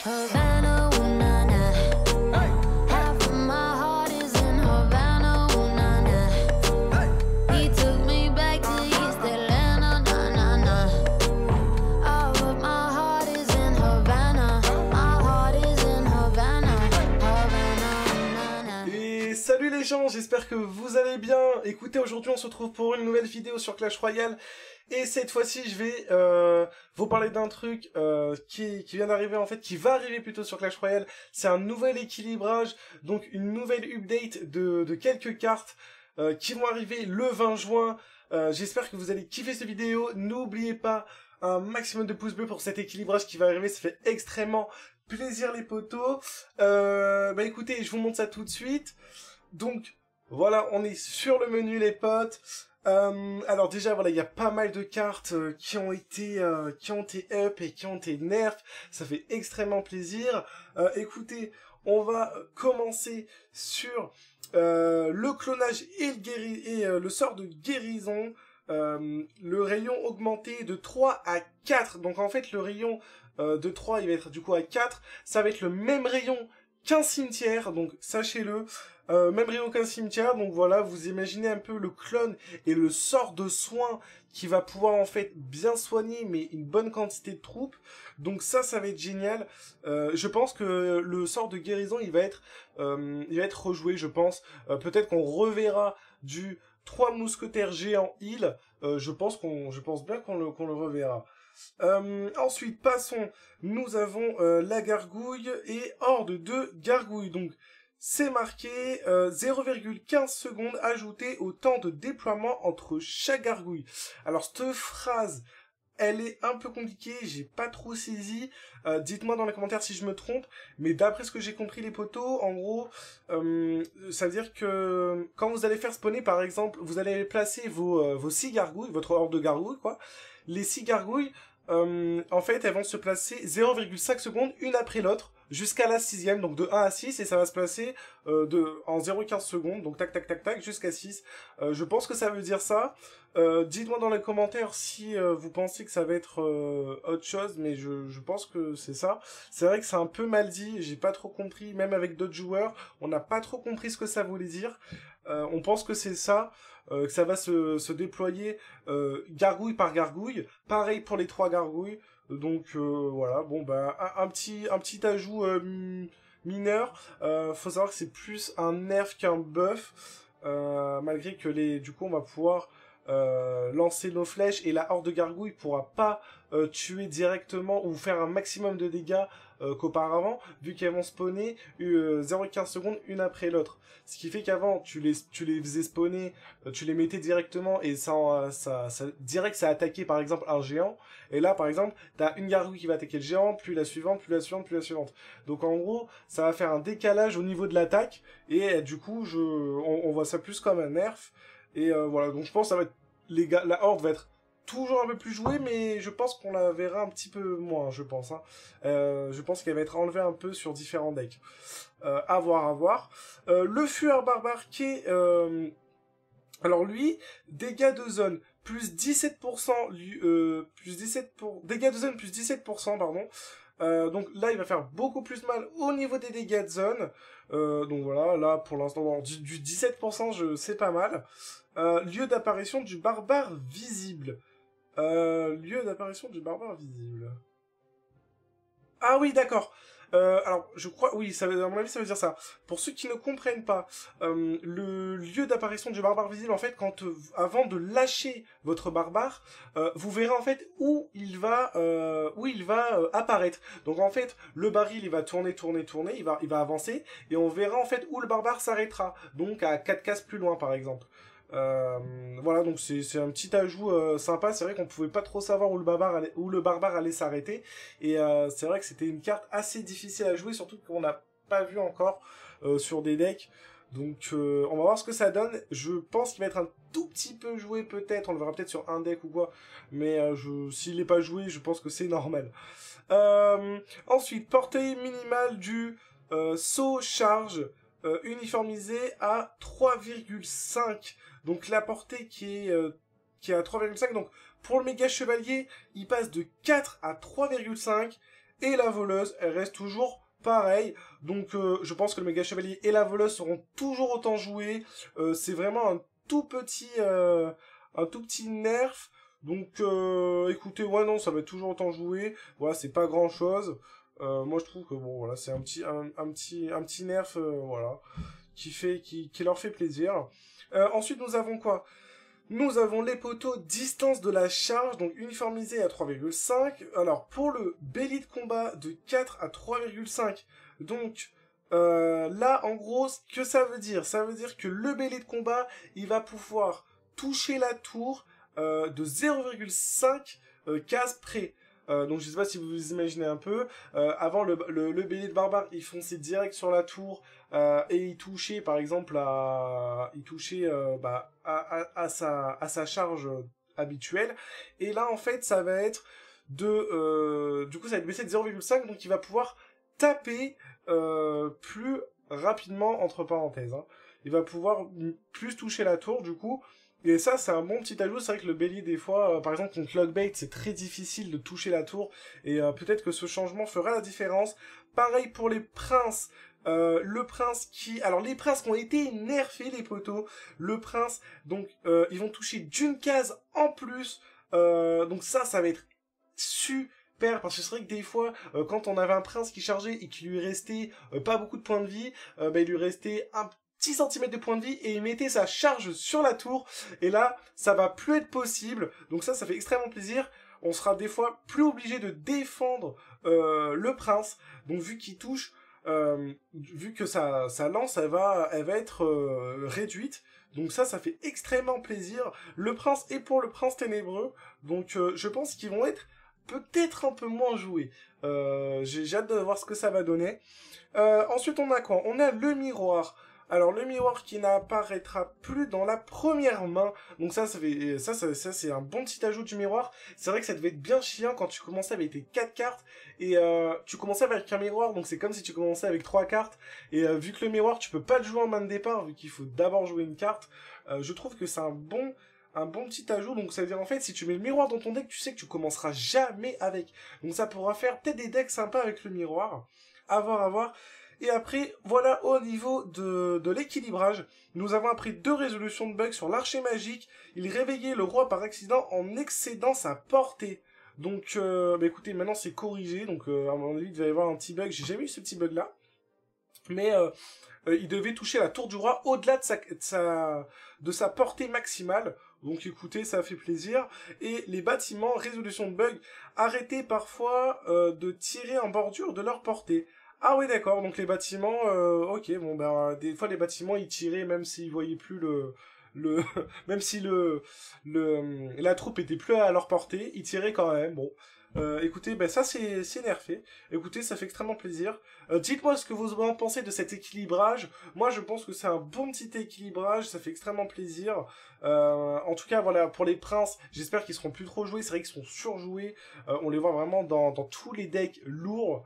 Havana, ooh, na, na. Half of my heart is in Havana, ooh, na, na. He took me back to East Atlanta, na, na, na. All of my heart is in Havana. My heart is in Havana, Havana, na, na. Et salut les gens, j'espère que vous allez bien. Écoutez, aujourd'hui on se retrouve pour une nouvelle vidéo sur Clash Royale. Et cette fois-ci, je vais vous parler d'un truc qui vient d'arriver, en fait, qui va arriver plutôt sur Clash Royale. C'est un nouvel équilibrage, donc une nouvelle update de quelques cartes qui vont arriver le 20 juin. J'espère que vous allez kiffer cette vidéo. N'oubliez pas un maximum de pouces bleus pour cet équilibrage qui va arriver. Ça fait extrêmement plaisir les potos. Bah écoutez, je vous montre ça tout de suite. Donc, voilà, on est sur le menu les potes. Alors déjà voilà, il y a pas mal de cartes qui ont été up et qui ont été nerf. Ça fait extrêmement plaisir. Écoutez, on va commencer sur le clonage et le sort de guérison. Le rayon augmenté de 3 à 4. Donc en fait le rayon de 3 il va être du coup à 4. Ça va être le même rayon qu'un cimetière, donc sachez-le. Même rayon qu'un cimetière, donc voilà, vous imaginez un peu le clone et le sort de soin qui va pouvoir en fait bien soigner, mais une bonne quantité de troupes. Donc ça va être génial. Je pense que le sort de guérison, il va être rejoué, je pense. Peut-être qu'on reverra du 3 mousquetaires géants heal. Je pense bien qu'on le reverra. Ensuite, passons, nous avons la gargouille et horde de gargouille. Donc, c'est marqué 0,15 secondes ajoutées au temps de déploiement entre chaque gargouille. Alors, cette phrase, elle est un peu compliquée, j'ai pas trop saisi. Dites-moi dans les commentaires si je me trompe. Mais d'après ce que j'ai compris les potos, en gros, ça veut dire que quand vous allez faire spawner, par exemple, vous allez placer vos 6 gargouilles, votre horde de gargouilles, quoi. Les 6 gargouilles, en fait, elles vont se placer 0,5 secondes une après l'autre, jusqu'à la 6ème, donc de 1 à 6, et ça va se placer en 0,15 secondes, donc tac tac tac tac, jusqu'à 6. Je pense que ça veut dire ça. Dites-moi dans les commentaires si vous pensez que ça va être autre chose, mais je pense que c'est ça. C'est vrai que c'est un peu mal dit, j'ai pas trop compris, même avec d'autres joueurs, on n'a pas trop compris ce que ça voulait dire. On pense que c'est ça, que ça va se déployer gargouille par gargouille. Pareil pour les 3 gargouilles. Donc voilà, bon bah un petit ajout mineur. Faut savoir que c'est plus un nerf qu'un buff, malgré que du coup on va pouvoir lancer nos flèches et la horde de gargouilles pourra pas tuer directement ou faire un maximum de dégâts qu'auparavant, vu qu'elles vont spawner 0,15 secondes une après l'autre. Ce qui fait qu'avant tu les faisais spawner, tu les mettais directement et ça direct ça attaquait par exemple un géant. Et là par exemple t'as une gargouille qui va attaquer le géant, puis la suivante, puis la suivante, puis la suivante. Donc en gros ça va faire un décalage au niveau de l'attaque et du coup on voit ça plus comme un nerf. Et voilà, donc je pense que ça va être la horde va être toujours un peu plus jouée, mais je pense qu'on la verra un petit peu moins, je pense. Hein. Je pense qu'elle va être enlevée un peu sur différents decks. À voir. Le fureur barbare qui est... alors lui, dégâts de zone plus 17%, dégâts de zone plus 17%, pardon. Donc là, il va faire beaucoup plus mal au niveau des dégâts de zone. Donc voilà, là pour l'instant, du 17%, c'est pas mal. Lieu d'apparition du barbare visible. Lieu d'apparition du barbare visible. Ah oui, d'accord. Alors, je crois, oui, à mon avis, ça veut dire ça. Pour ceux qui ne comprennent pas, le lieu d'apparition du barbare visible, en fait, avant de lâcher votre barbare, vous verrez en fait où il va apparaître. Donc en fait, le baril, il va tourner, il va avancer, et on verra en fait où le barbare s'arrêtera. Donc à 4 cases plus loin, par exemple. Voilà, donc c'est un petit ajout sympa. C'est vrai qu'on pouvait pas trop savoir où le barbare allait s'arrêter, et c'est vrai que c'était une carte assez difficile à jouer, surtout qu'on n'a pas vu encore sur des decks. Donc on va voir ce que ça donne. Je pense qu'il va être un tout petit peu joué peut-être, on le verra peut-être sur un deck ou quoi, mais s'il n'est pas joué, je pense que c'est normal. Ensuite, portée minimale du saut charge uniformisé à 3,5. Donc la portée qui est à 3,5. Donc pour le méga chevalier, il passe de 4 à 3,5. Et la voleuse, elle reste toujours pareille. Donc je pense que le méga chevalier et la voleuse seront toujours autant joués. C'est vraiment un tout petit nerf. Donc écoutez, ouais non, ça va être toujours autant joué. Voilà, c'est pas grand chose. Moi je trouve que bon voilà, c'est un petit nerf voilà qui leur fait plaisir. Ensuite nous avons quoi? Nous avons les poteaux distance de la charge, donc uniformisés à 3,5. Alors, pour le belly de combat de 4 à 3,5. Donc, là, en gros, ce que ça veut dire? Ça veut dire que le belly de combat, il va pouvoir toucher la tour de 0,5 cases près. Donc je sais pas si vous vous imaginez un peu, avant le bélier de barbare il fonçait direct sur la tour et il touchait par exemple à sa charge habituelle, et là en fait ça va être du coup ça va être baissé de 0,5, donc il va pouvoir taper plus rapidement entre parenthèses, hein. Il va pouvoir plus toucher la tour du coup. Et ça, c'est un bon petit ajout. C'est vrai que le bélier, des fois, par exemple, contre Lockbait, c'est très difficile de toucher la tour. Et peut-être que ce changement fera la différence. Pareil pour les princes. Le prince qui... Alors, les princes qui ont été nerfés, les poteaux. Le prince, donc, ils vont toucher d'une case en plus. Donc ça va être super, parce que c'est vrai que des fois, quand on avait un prince qui chargeait et qu'il lui restait pas beaucoup de points de vie, il lui restait un petit centimètre de points de vie et il mettait sa charge sur la tour, et là ça va plus être possible. Donc ça fait extrêmement plaisir. On sera des fois plus obligé de défendre le prince, donc vu qu'il touche, vu que sa lance elle va être réduite. Donc ça fait extrêmement plaisir. Le prince est pour le prince ténébreux, donc je pense qu'ils vont être peut-être un peu moins joués. J'ai hâte de voir ce que ça va donner. Ensuite on a quoi? On a le miroir. Alors le miroir qui n'apparaîtra plus dans la première main. Donc ça c'est un bon petit ajout du miroir. C'est vrai que ça devait être bien chiant quand tu commençais avec tes 4 cartes et tu commençais avec un miroir, donc c'est comme si tu commençais avec 3 cartes, et vu que le miroir tu peux pas le jouer en main de départ vu qu'il faut d'abord jouer une carte. Je trouve que c'est un bon petit ajout. Donc ça veut dire en fait si tu mets le miroir dans ton deck, tu sais que tu commenceras jamais avec. Donc ça pourra faire peut-être des decks sympas avec le miroir. À voir. Et après, voilà, au niveau de l'équilibrage, nous avons appris 2 résolutions de bugs sur l'archer magique. Il réveillait le roi par accident en excédant sa portée. Donc, écoutez, maintenant c'est corrigé. Donc, à mon avis, il devait y avoir un petit bug. J'ai jamais eu ce petit bug-là. Mais il devait toucher la tour du roi au-delà de sa portée maximale. Donc écoutez, ça fait plaisir. Et les bâtiments, résolution de bug, arrêtez parfois de tirer en bordure de leur portée. Ah oui, d'accord, donc les bâtiments, ok, bon, des fois les bâtiments, ils tiraient même s'ils voyaient plus même si la troupe était plus à leur portée, ils tiraient quand même, bon. Écoutez, ça c'est nerfé. Écoutez, ça fait extrêmement plaisir. Dites-moi ce que vous en pensez de cet équilibrage. Moi, je pense que c'est un bon petit équilibrage, ça fait extrêmement plaisir. En tout cas, voilà, pour les princes, j'espère qu'ils seront plus trop joués. C'est vrai qu'ils sont surjoués. On les voit vraiment dans tous les decks lourds.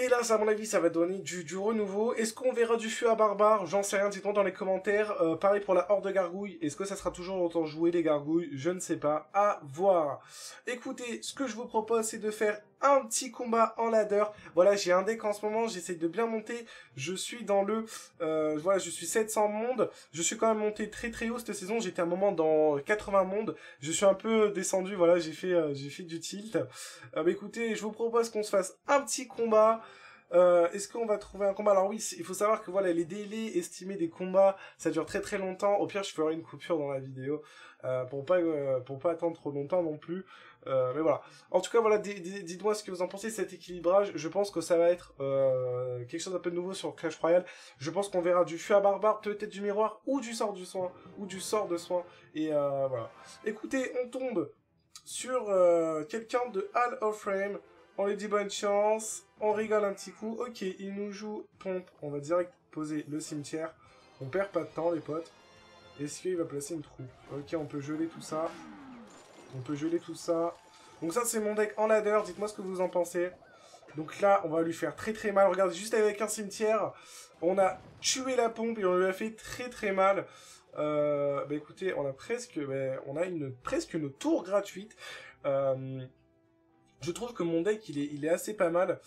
Et là, à mon avis, ça va donner du renouveau. Est-ce qu'on verra du feu à barbare? J'en sais rien, dites-moi dans les commentaires. Pareil pour la horde de gargouilles. Est-ce que ça sera toujours autant joué, les gargouilles? Je ne sais pas. À voir. Écoutez, ce que je vous propose, c'est de faire un petit combat en ladder. Voilà, j'ai un deck en ce moment, j'essaie de bien monter. Je suis dans voilà, je suis 700 mondes. Je suis quand même monté très très haut cette saison. J'étais à un moment dans 80 mondes. Je suis un peu descendu, voilà, j'ai fait du tilt. Écoutez, je vous propose qu'on se fasse un petit combat. Est-ce qu'on va trouver un combat? Alors oui, il faut savoir que voilà, les délais estimés des combats, ça dure très très longtemps. Au pire, je ferai une coupure dans la vidéo pour pas attendre trop longtemps non plus. Mais voilà. En tout cas, voilà, dites-moi ce que vous en pensez de cet équilibrage. Je pense que ça va être quelque chose d'un peu de nouveau sur Clash Royale. Je pense qu'on verra du feu à barbare, peut-être du miroir, ou du sort du soin, ou du sort de soin. Et voilà. Écoutez, on tombe sur quelqu'un de Hall of Fame. On lui dit bonne chance, on rigole un petit coup. Ok, il nous joue pompe. On va direct poser le cimetière. On perd pas de temps, les potes. Est-ce qu'il va placer une troupe? Ok, on peut geler tout ça. Donc ça, c'est mon deck en ladder. Dites-moi ce que vous en pensez. Donc là, on va lui faire très très mal. Regardez, juste avec un cimetière, on a tué la pompe et on lui a fait très très mal. Écoutez, on a presque une tour gratuite. Je trouve que mon deck, il est assez pas mal.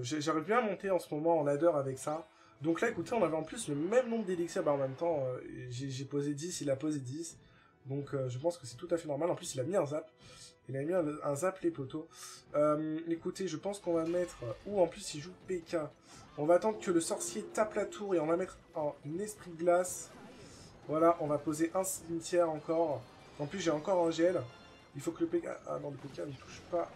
J'arrive bien à monter en ce moment en ladder avec ça. Donc là, écoutez, on avait en plus le même nombre d'élixirs, bah en même temps, j'ai posé 10, il a posé 10. Donc je pense que c'est tout à fait normal. En plus, il a mis un zap. Il a mis un zap les poteaux. Écoutez, je pense qu'on va mettre... Ou en plus, il joue PK. On va attendre que le sorcier tape la tour et on va mettre un esprit de glace. Voilà, on va poser un cimetière encore. En plus, j'ai encore un gel. Il faut que le PK... Ah non, le PK ne touche pas.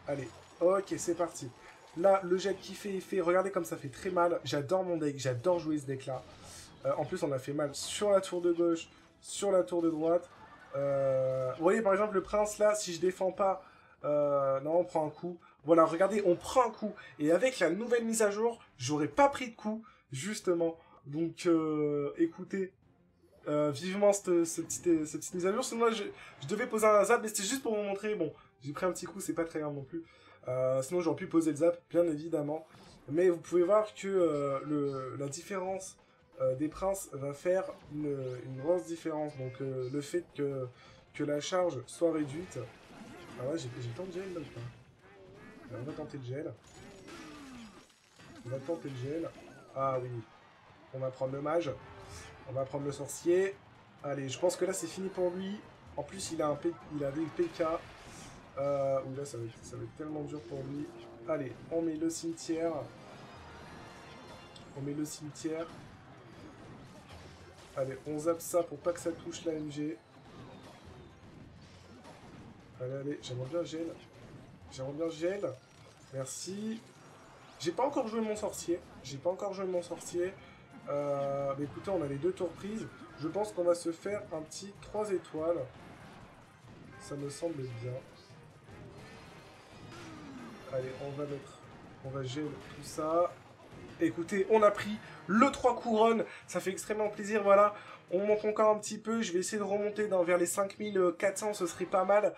Allez, ok, c'est parti. Là, le gel qui fait effet, regardez comme ça fait très mal. J'adore mon deck, j'adore jouer ce deck-là. En plus, on a fait mal sur la tour de gauche, sur la tour de droite. Vous voyez, par exemple, le prince, là, si je défends pas... non, on prend un coup. Voilà, regardez, on prend un coup. Et avec la nouvelle mise à jour, j'aurais pas pris de coup, justement. Donc, écoutez... vivement cette petite mise à jour. Sinon, je devais poser un zap, mais c'était juste pour vous montrer. Bon, j'ai pris un petit coup, c'est pas très grave non plus. Sinon, j'aurais pu poser le zap, bien évidemment. Mais vous pouvez voir que la différence des princes va faire une grosse différence. Donc, le fait que la charge soit réduite. Ah ouais, j'ai tant de gel là ou pas? On va tenter le gel. On va tenter le gel. Ah oui. On va prendre le mage. On va prendre le sorcier. Allez, je pense que là c'est fini pour lui. En plus, il a des PK. Ouh là, ça va être tellement dur pour lui. Allez, on met le cimetière. On met le cimetière. Allez, on zappe ça pour pas que ça touche la MG. Allez, j'aimerais bien gel. J'aimerais bien gel. Merci. J'ai pas encore joué mon sorcier. Mais écoutez, on a les 2 tours prises. Je pense qu'on va se faire un petit 3 étoiles. Ça me semble bien. Allez, on va gel tout ça. Écoutez, on a pris le 3 couronnes. Ça fait extrêmement plaisir, voilà. On monte encore un petit peu. Je vais essayer de remonter vers les 5400. Ce serait pas mal.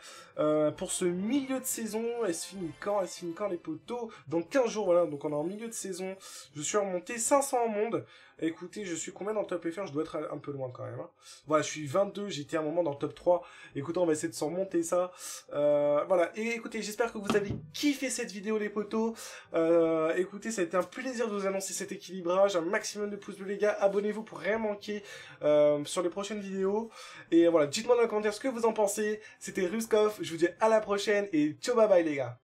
Pour ce milieu de saison. Elle se finit quand les poteaux? Dans 15 jours, voilà. Donc on est en milieu de saison. Je suis remonté 500 en monde. Écoutez, je suis combien dans le top FR? Je dois être un peu loin quand même. Hein. Voilà, je suis 22. J'étais à un moment dans le top 3. Écoutez, on va essayer de s'en remonter ça. Voilà. Et écoutez, j'espère que vous avez kiffé cette vidéo, les poteaux. Écoutez, ça a été un plaisir de vous annoncer cet équilibrage. Un maximum de pouces bleus, les gars. Abonnez-vous pour rien manquer sur les prochaines vidéos. Et voilà, dites-moi dans les commentaires ce que vous en pensez. C'était Ruskov. Je vous dis à la prochaine et ciao, bye bye, les gars.